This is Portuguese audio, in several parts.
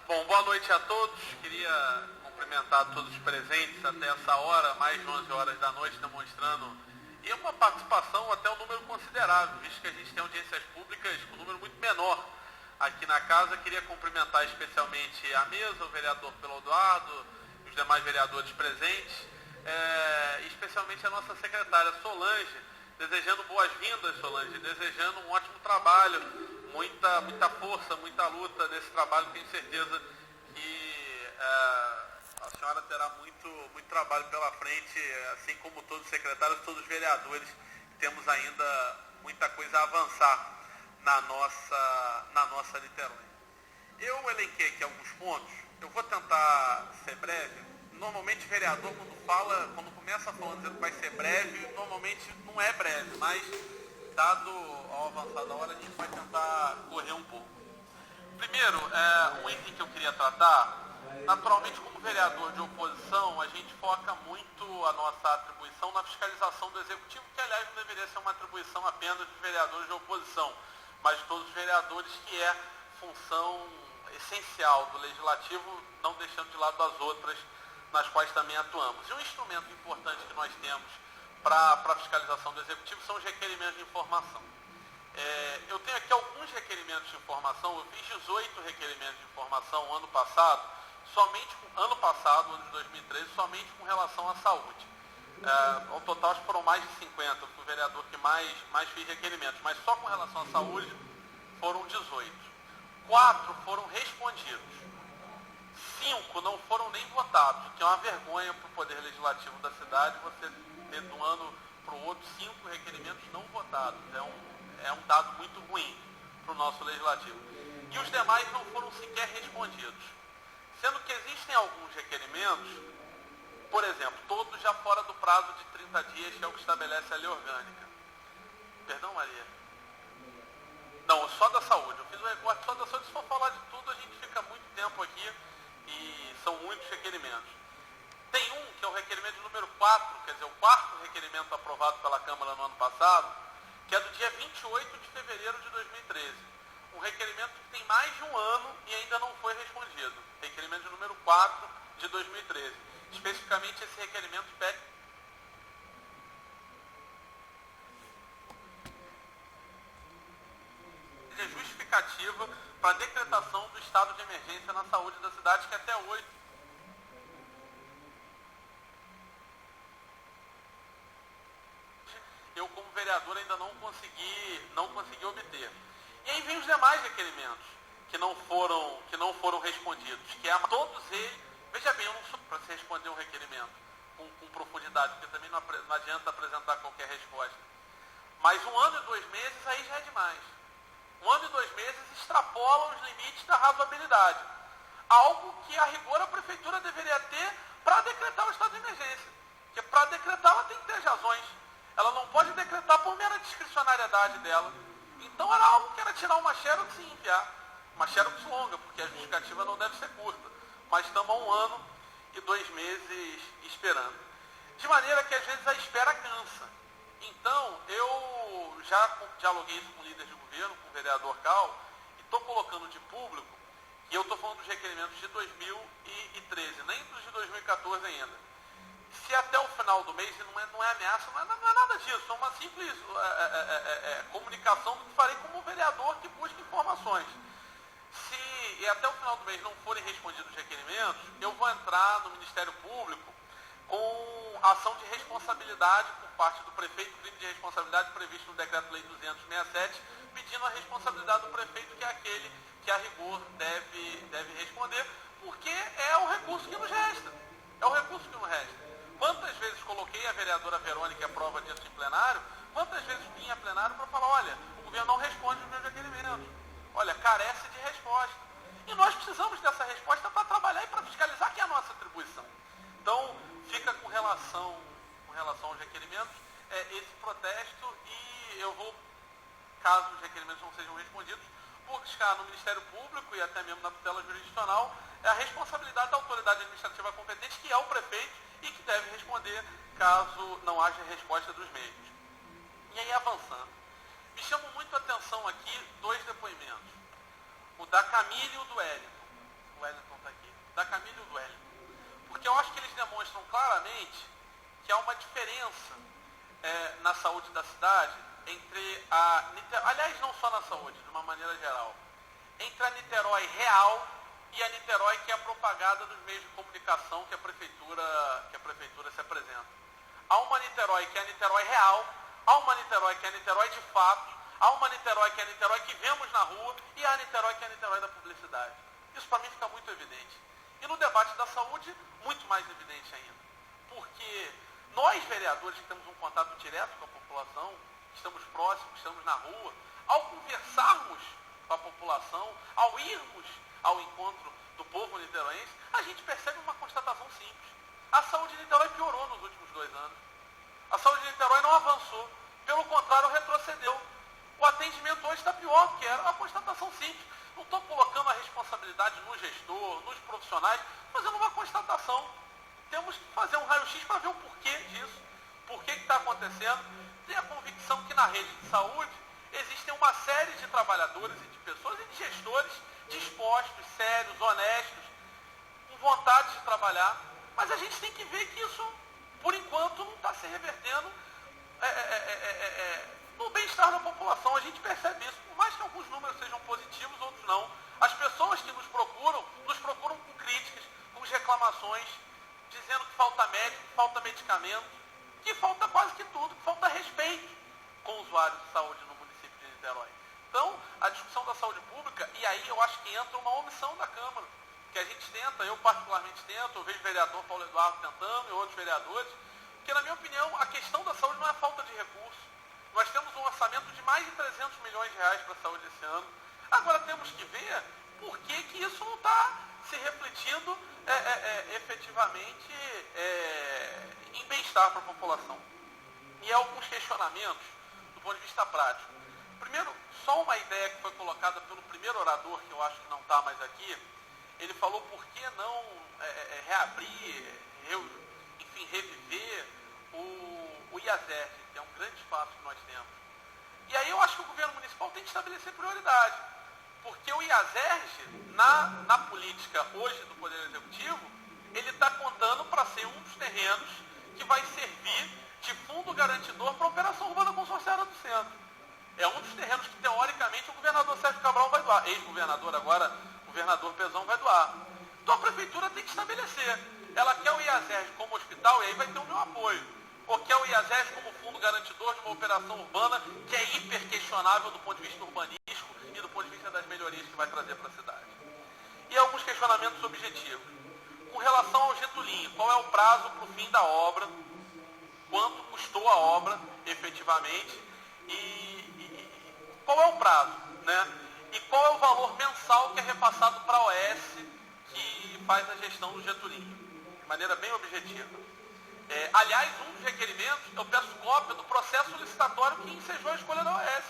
Bom, boa noite a todos. Queria cumprimentar todos os presentes até essa hora, mais de 11 horas da noite, demonstrando e uma participação até um número considerável, visto que a gente tem audiências públicas com um número muito menor aqui na casa. Queria cumprimentar especialmente a mesa, o vereador Pelo Eduardo, os demais vereadores presentes, e especialmente a nossa secretária Solange, desejando boas-vindas, Solange, desejando um ótimo trabalho, muita força, muita luta nesse trabalho. Tenho certeza que a senhora terá muito trabalho pela frente, assim como todos os secretários, todos os vereadores. Temos ainda muita coisa a avançar na nossa Niterói. Eu elenquei aqui alguns pontos, eu vou tentar ser breve. Normalmente o vereador, quando começa falando dizendo que vai ser breve, normalmente não é breve, mas dado ao avançar da hora, a gente vai tentar correr um pouco. Primeiro, um item que eu queria tratar, naturalmente como vereador de oposição, a gente foca muito a nossa atribuição na fiscalização do Executivo, que aliás não deveria ser uma atribuição apenas dos vereadores de oposição, mas de todos os vereadores, que é função essencial do Legislativo, não deixando de lado as outras nas quais também atuamos. E um instrumento importante que nós temos para a fiscalização do Executivo são os requerimentos de informação. Eu tenho aqui alguns requerimentos de informação, eu fiz 18 requerimentos de informação ano passado, ano de 2013, somente com relação à saúde. Ao total, acho que foram mais de 50, eu fui o vereador que mais fiz requerimentos, mas só com relação à saúde foram 18. 4 foram respondidos. 5 não foram nem votados, que é uma vergonha para o Poder Legislativo da cidade você ter de um ano para o outro 5 requerimentos não votados. É um dado muito ruim para o nosso Legislativo. E os demais não foram sequer respondidos. Sendo que existem alguns requerimentos, por exemplo, todos já fora do prazo de 30 dias, que é o que estabelece a lei orgânica. Perdão, Maria? Não, só da saúde. Eu fiz um recorte só da saúde. Se for falar de tudo, a gente fica muito tempo aqui. E são muitos requerimentos. Tem um que é o requerimento número 4, quer dizer, o 4º requerimento aprovado pela Câmara no ano passado, que é do dia 28 de fevereiro de 2013. Um requerimento que tem mais de um ano e ainda não foi respondido. Requerimento número 4 de 2013. Especificamente, esse requerimento pede justificativa para a decretação do estado de emergência na saúde da cidade, que até hoje eu, como vereador, ainda não consegui obter. E aí vem os demais requerimentos que não foram respondidos, que é todos eles. Veja bem, eu não sou para se responder um requerimento com profundidade, porque também não adianta apresentar qualquer resposta. Mas 1 ano e 2 meses aí já é demais. 1 ano e 2 meses extrapolam os limites da razoabilidade. Algo que, a rigor, a Prefeitura deveria ter para decretar o estado de emergência. Porque para decretar ela tem que ter razões. Ela não pode decretar por mera discricionariedade dela. Então era algo que era tirar uma xerox e enviar. Uma xerox longa, porque a justificativa não deve ser curta. Mas estamos há 1 ano e 2 meses esperando. De maneira que às vezes a espera cansa. Então, eu já dialoguei isso com líderes de governo, com o vereador Cal, e estou colocando de público, e eu estou falando dos requerimentos de 2013, nem dos de 2014 ainda. Se até o final do mês, e não é ameaça, não é nada disso, é uma simples comunicação do que farei como vereador que busca informações. Se até o final do mês não forem respondidos os requerimentos, eu vou entrar no Ministério Público com ação de responsabilidade por parte do prefeito, crime de responsabilidade previsto no Decreto-Lei 267, pedindo a responsabilidade do prefeito, que é aquele que, a rigor, deve responder, porque é o recurso que nos resta. É o recurso que nos resta. Quantas vezes coloquei a vereadora Verônica, a prova disso em plenário, quantas vezes vim a plenário para falar, olha, o governo não responde os meus requerimentos. Olha, carece de resposta. E nós precisamos dessa resposta para trabalhar e para fiscalizar, que é a nossa atribuição. Então, fica com relação aos requerimentos, esse protesto, e eu vou, caso os requerimentos não sejam respondidos, buscar no Ministério Público e até mesmo na tutela jurisdicional a responsabilidade da autoridade administrativa competente, que é o prefeito, e que deve responder caso não haja resposta dos mesmos. E aí, avançando, me chamam muito a atenção aqui 2 depoimentos, o da Camille e o do Hélio. diferença na saúde da cidade entre aliás, não só na saúde, de uma maneira geral, entre a Niterói real e a Niterói que é propagada nos meios de comunicação que a prefeitura se apresenta. Há uma Niterói que é a Niterói real, há uma Niterói que é a Niterói de fato, há uma Niterói que é a Niterói que vemos na rua e há a Niterói que é a Niterói da publicidade. Isso para mim fica muito evidente. E no debate da saúde, muito mais evidente ainda. Porque nós, vereadores, que temos um contato direto com a população, estamos próximos, estamos na rua, ao conversarmos com a população, ao irmos ao encontro do povo niteroense, a gente percebe uma constatação simples. A saúde de Niterói piorou nos últimos 2 anos. A saúde de Niterói não avançou. Pelo contrário, retrocedeu. O atendimento hoje está pior, porque era uma constatação simples. Não estou colocando a responsabilidade no gestor, nos profissionais, fazendo uma constatação. Temos que fazer um raio-x para ver o porquê disso, por que está acontecendo. Tenho a convicção que na rede de saúde existem uma série de trabalhadores e de pessoas e de gestores dispostos, sérios, honestos, com vontade de trabalhar, mas a gente tem que ver que isso, por enquanto, não está se revertendo no bem-estar da população. A gente percebe isso, por mais que alguns números sejam positivos, outros não. As pessoas que nos procuram com críticas, com reclamações, dizendo que falta médico, que falta medicamento, que falta quase que tudo, que falta respeito com o usuário de saúde no município de Niterói. Então, a discussão da saúde pública, e aí eu acho que entra uma omissão da Câmara, que a gente tenta, eu particularmente tento, eu vejo o vereador Paulo Eduardo tentando e outros vereadores, porque na minha opinião a questão da saúde não é falta de recursos. Nós temos um orçamento de mais de 300 milhões de reais para a saúde esse ano. Agora temos que ver por que isso não está se refletindo efetivamente em bem-estar para a população. E alguns questionamentos do ponto de vista prático. Primeiro, só uma ideia que foi colocada pelo primeiro orador, que eu acho que não está mais aqui. Ele falou por que não reabrir, enfim, reviver o IASERG, que é um grande espaço que nós temos. E aí eu acho que o governo municipal tem que estabelecer prioridade, porque o IASERG, na política hoje do Poder Executivo, ele está contando para ser um dos terrenos que vai servir de fundo garantidor para a operação urbana consorciada do centro. É um dos terrenos que, teoricamente, o governador Sérgio Cabral vai doar. Ex-governador agora, governador Pezão vai doar. Então a prefeitura tem que estabelecer. Ela quer o IASERG como hospital e aí vai ter o meu apoio. Ou quer o IASERG como fundo garantidor de uma operação urbana que é hiper questionável do ponto de vista urbanístico e do ponto de vista das melhorias que vai trazer para a cidade. E alguns questionamentos objetivos. Com relação ao Getulinho, qual é o prazo para o fim da obra? Quanto custou a obra, efetivamente? E qual é o prazo, né? E qual é o valor mensal que é repassado para a OS que faz a gestão do Getulinho? De maneira bem objetiva. Aliás, um dos requerimentos, eu peço cópia do processo licitatório que ensejou a escolha da OS.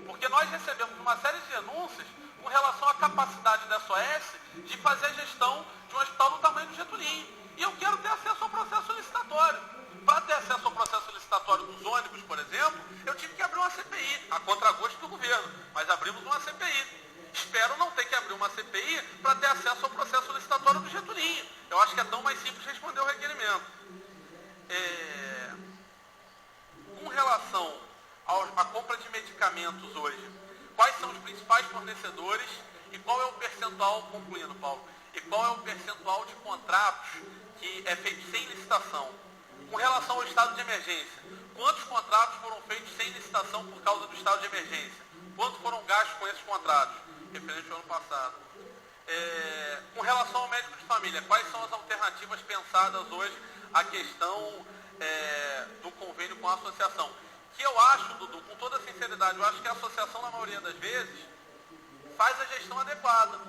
Porque nós recebemos uma série de denúncias com relação à capacidade dessa OS de fazer a gestão de um hospital do tamanho do Getulinho. E eu quero ter acesso ao processo licitatório. Para ter acesso ao processo licitatório dos ônibus, por exemplo, eu tive que abrir uma CPI, a contragosto do governo, mas abrimos uma CPI. Espero não ter que abrir uma CPI para ter acesso ao processo licitatório do Getulinho. Eu acho que é tão mais simples responder o requerimento. Com relação à compra de medicamentos hoje, quais são os principais fornecedores e qual é o percentual, concluindo, Paulo, e qual é o percentual de contratos que é feito sem licitação? Com relação ao estado de emergência, quantos contratos foram feitos sem licitação por causa do estado de emergência? Quanto foram gastos com esses contratos? Referente ao ano passado. Com relação ao médico de família, quais são as alternativas pensadas hoje à questão do convênio com a associação? Que eu acho, Dudu, com toda sinceridade, eu acho que a associação, na maioria das vezes, faz a gestão adequada.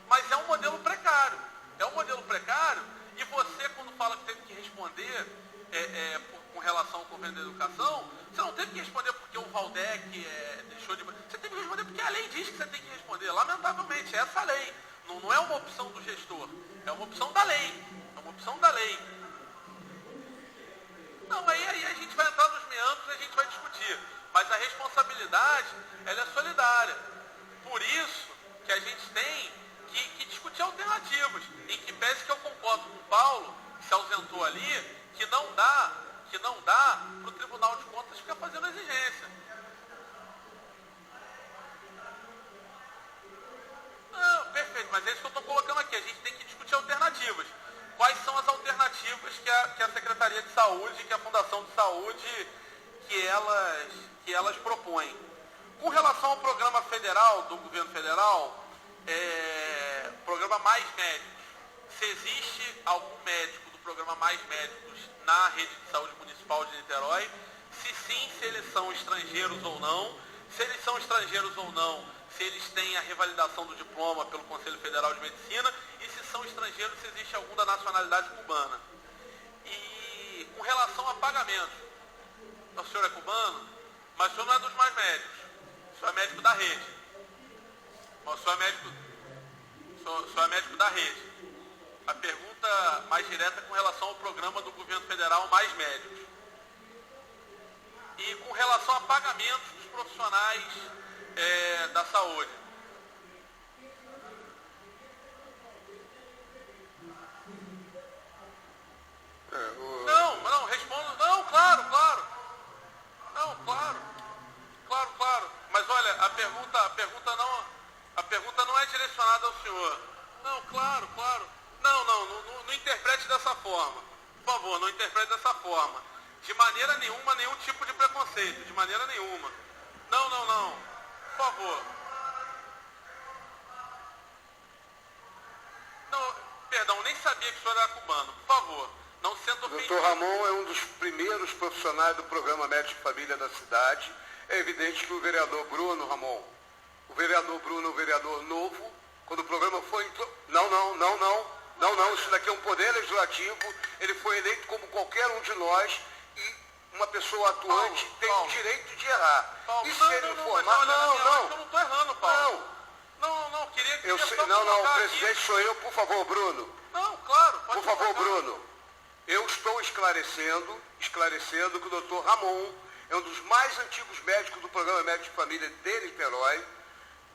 Mas é um modelo precário. É um modelo precário e você, quando fala que teve que responder com relação ao governo da educação, você não teve que responder porque o Valdec deixou de... Você teve que responder porque a lei diz que você tem que responder. Lamentavelmente, essa é a lei. Não é uma opção do gestor. É uma opção da lei. É uma opção da lei. Não, aí a gente vai entrar nos meandros e a gente vai discutir. Mas a responsabilidade, ela é solidária. Por isso que a gente tem que discutir alternativas. Em que pese que eu concordo com o Paulo, que se ausentou ali, que não dá Tribunal de Contas fica fazendo exigência. Não, perfeito, mas é isso que eu estou colocando aqui. A gente tem que discutir alternativas. Quais são as alternativas que a Secretaria de Saúde, que a Fundação de Saúde, que elas propõem? Com relação ao programa federal, do governo federal, programa Mais Médicos, se existe algum médico do programa Mais Médicos na rede de saúde municipal de Niterói, se sim, se eles são estrangeiros ou não, se eles são estrangeiros ou não, se eles têm a revalidação do diploma pelo Conselho Federal de Medicina, e se são estrangeiros, se existe algum da nacionalidade cubana. E com relação a pagamentos, o senhor é cubano, mas o senhor não é dos Mais Médicos, o senhor é médico da rede. Mas o senhor é médico da rede. A pergunta mais direta é com relação ao programa do governo federal Mais Médicos. E com relação a pagamentos dos profissionais da saúde. Não, respondo. Não, claro. Não, claro. Mas olha, a pergunta não é direcionada ao senhor. Não, claro. Não interprete dessa forma. Por favor, não interprete dessa forma. De maneira nenhuma, nenhum tipo de preconceito. De maneira nenhuma. Não. Por favor. Não, perdão, nem sabia que o senhor era cubano. Por favor, não se sinta ofendido. O Dr. Ramon é um dos primeiros profissionais do programa Médico Família da cidade. É evidente que o vereador Bruno, Ramon, o vereador novo, quando o programa foi... Não, isso daqui é um poder legislativo, ele foi eleito como qualquer um de nós e uma pessoa atuante tem o direito de errar. E se ele informar... Não. Eu não estou errando, Paulo. Não, queria o presidente aqui. Sou eu, por favor, Bruno. Não, claro. Por favor, Bruno. Eu estou esclarecendo que o doutor Ramon é um dos mais antigos médicos do programa Médico de Família de Niterói,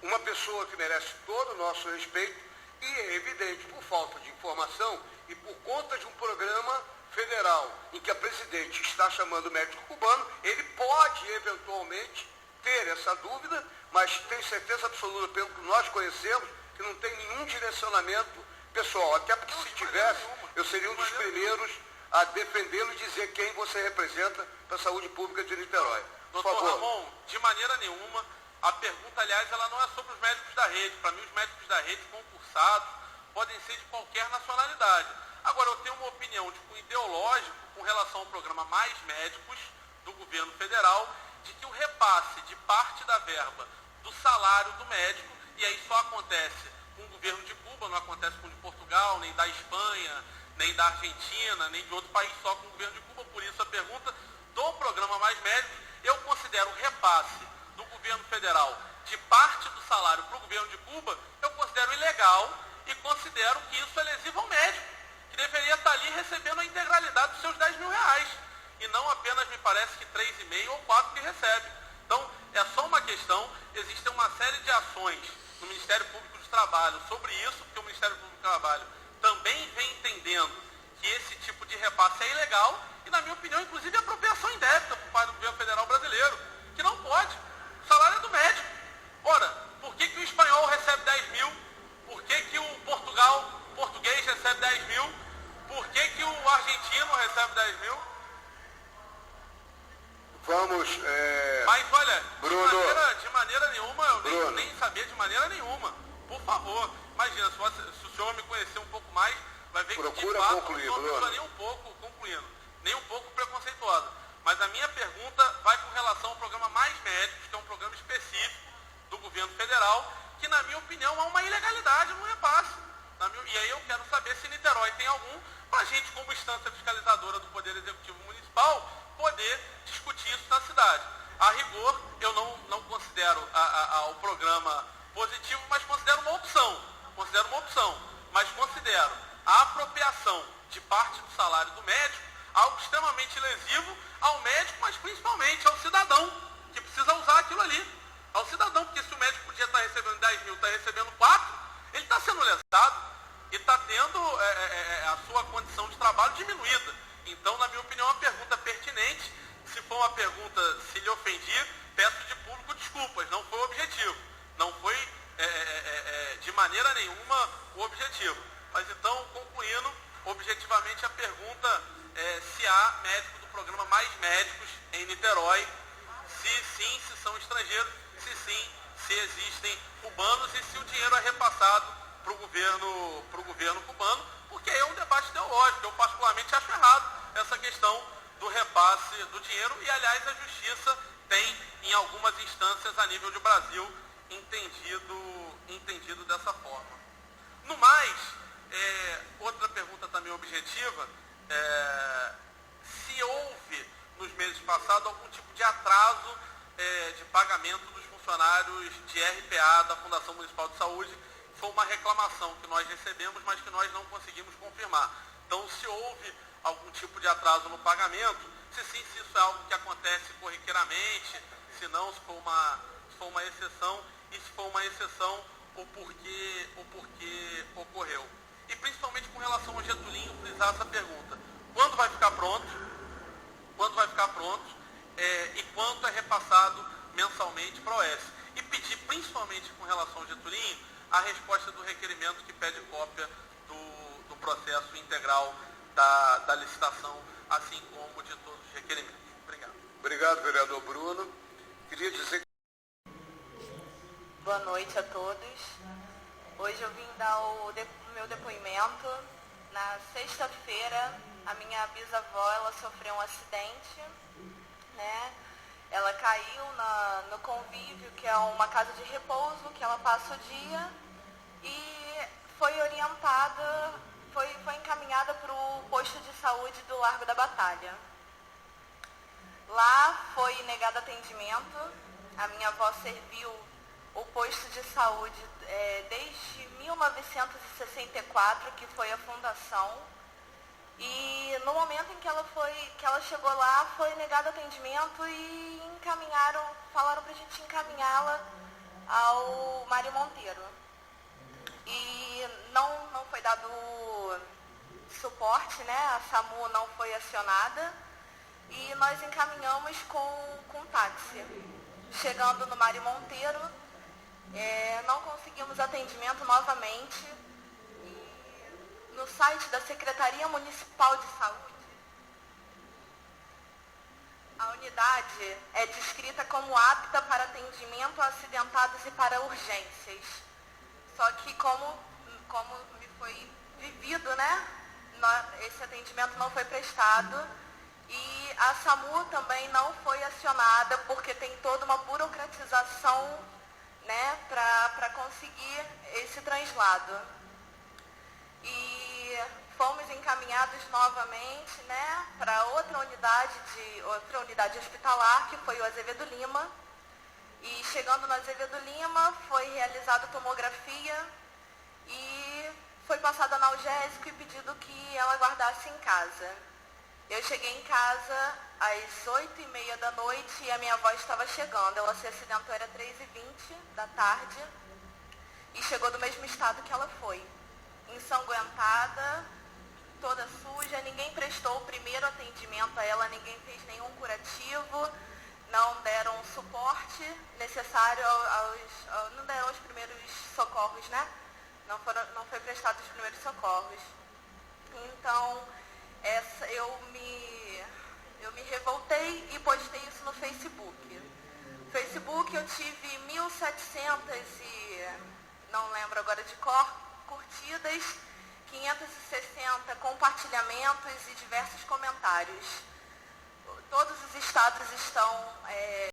uma pessoa que merece todo o nosso respeito e é evidente, por falta de informação e por conta de um programa federal em que a presidente está chamando o médico cubano, ele pode eventualmente ter essa dúvida, mas tenho certeza absoluta, pelo que nós conhecemos, que não tem nenhum direcionamento pessoal. Até porque se tivesse, eu seria um dos primeiros a defendê-lo e dizer quem você representa para a saúde pública de Niterói. Por favor. Doutor Ramon, de maneira nenhuma. A pergunta, aliás, ela não é sobre os médicos da rede. Para mim, os médicos da rede concursados podem ser de qualquer nacionalidade. Agora, eu tenho uma opinião de cunho ideológico com relação ao programa Mais Médicos do governo federal, de que o repasse de parte da verba do salário do médico, e aí só acontece com o governo de Cuba, não acontece com o de Portugal, nem da Espanha, nem da Argentina, nem de outro país, só com o governo de Cuba. Por isso a pergunta do programa Mais Médicos, eu considero o repasse do governo federal de parte do salário para o governo de Cuba, eu considero ilegal e considero que isso é lesivo ao médico, que deveria estar ali recebendo a integralidade dos seus R$10.000, e não apenas, me parece, que 3,5 ou 4 que recebe. Então, é só uma questão, existe uma série de ações no Ministério Público de Trabalho sobre isso, porque o Ministério Público de Trabalho também vem entendendo que esse tipo de repasse é ilegal, e, na minha opinião, inclusive, é apropriação indébita por parte do governo federal brasileiro, que não pode. O salário é do médico. Ora, por que o espanhol recebe 10 mil? Por que o português recebe 10 mil? Por que o argentino recebe 10 mil? Vamos... Mas, olha, Bruno, de maneira nenhuma, eu nem sabia de maneira nenhuma. Por favor, imagina, se o senhor me conhecer um pouco mais, vai ver que de fato concluir, eu não sou nem um pouco, concluindo, nem um pouco preconceituosa. Mas a minha pergunta vai com relação ao programa Mais Médicos, que é um programa específico do governo federal, que, na minha opinião, há uma ilegalidade no repasse. E aí eu quero saber se Niterói tem algum, para a gente, como instância fiscalizadora do Poder Executivo Municipal, poder discutir isso na cidade. A rigor, eu não considero o programa positivo, mas considero uma opção. Mas considero a apropriação de parte do salário do médico algo extremamente lesivo ao médico, mas principalmente ao cidadão, que precisa usar aquilo ali. Ao cidadão, porque se o médico podia estar recebendo 10 mil, está recebendo 4, ele está sendo lesado e está tendo a sua condição de trabalho diminuída. Então, na minha opinião, é uma pergunta pertinente. Se for uma pergunta ofendi, peço de público desculpas, não foi o objetivo. Não foi de maneira nenhuma o objetivo. Mas então, concluindo, objetivamente a pergunta é se há médico do programa Mais Médicos em Niterói, se sim, se são estrangeiros, se sim, se existem cubanos e se o dinheiro é repassado para o governo cubano, porque é um debate ideológico. Eu particularmente acho errado essa questão do repasse do dinheiro e, aliás, a Justiça tem, em algumas instâncias a nível de Brasil, entendido dessa forma. No mais, outra pergunta também objetiva, se houve, nos meses passados, algum tipo de atraso de pagamento dos funcionários de RPA da Fundação Municipal de Saúde. Foi uma reclamação que nós recebemos, mas que nós não conseguimos confirmar. Então, se houve algum tipo de atraso no pagamento, se sim, se isso é algo que acontece corriqueiramente, se não, se for uma exceção, e se for uma exceção, o porquê ocorreu. E principalmente com relação ao Getulinho, frisar essa pergunta. Quando vai ficar pronto? Quando vai ficar pronto? E quanto é repassado mensalmente para a OS? E pedir, principalmente com relação ao Getulinho, a resposta do requerimento que pede cópia do processo integral da licitação, assim como de todos os requerimentos. Obrigado. Obrigado, vereador Bruno. Queria dizer que... Boa noite a todos. Hoje eu vim dar o meu depoimento. Na sexta-feira, a minha bisavó, ela sofreu um acidente, né? Ela caiu no convívio, que é uma casa de repouso, que ela passa o dia, e foi orientada, foi encaminhada para o posto de saúde do Largo da Batalha. Lá foi negado atendimento. A minha avó serviu o posto de saúde desde 1964, que foi a fundação. E no momento em que ela chegou lá, foi negado atendimento e falaram pra gente encaminhá-la ao Mário Monteiro. E não foi dado suporte, né? A SAMU não foi acionada e nós encaminhamos com táxi. Chegando no Mário Monteiro, não conseguimos atendimento novamente. No site da Secretaria Municipal de Saúde, a unidade é descrita como apta para atendimento a acidentados e para urgências. Só que como me foi vivido, né, esse atendimento não foi prestado e a SAMU também não foi acionada porque tem toda uma burocratização, né, para conseguir esse translado. E fomos encaminhados novamente, né, para outra unidade hospitalar, que foi o Azevedo Lima. E chegando no Azevedo Lima, foi realizada tomografia e foi passado analgésico e pedido que ela guardasse em casa. Eu cheguei em casa às 8h30 da noite e a minha avó estava chegando. Ela se acidentou, era 3h20 da tarde e chegou do mesmo estado que ela foi. Ensanguentada, toda suja, ninguém prestou o primeiro atendimento a ela, ninguém fez nenhum curativo, não deram suporte necessário não deram os primeiros socorros, né? Não foi prestado os primeiros socorros. Então, eu me revoltei e postei isso no Facebook. No Facebook eu tive 1.700 e não lembro agora de cor, curtidas, 560 compartilhamentos e diversos comentários. Todos os estados estão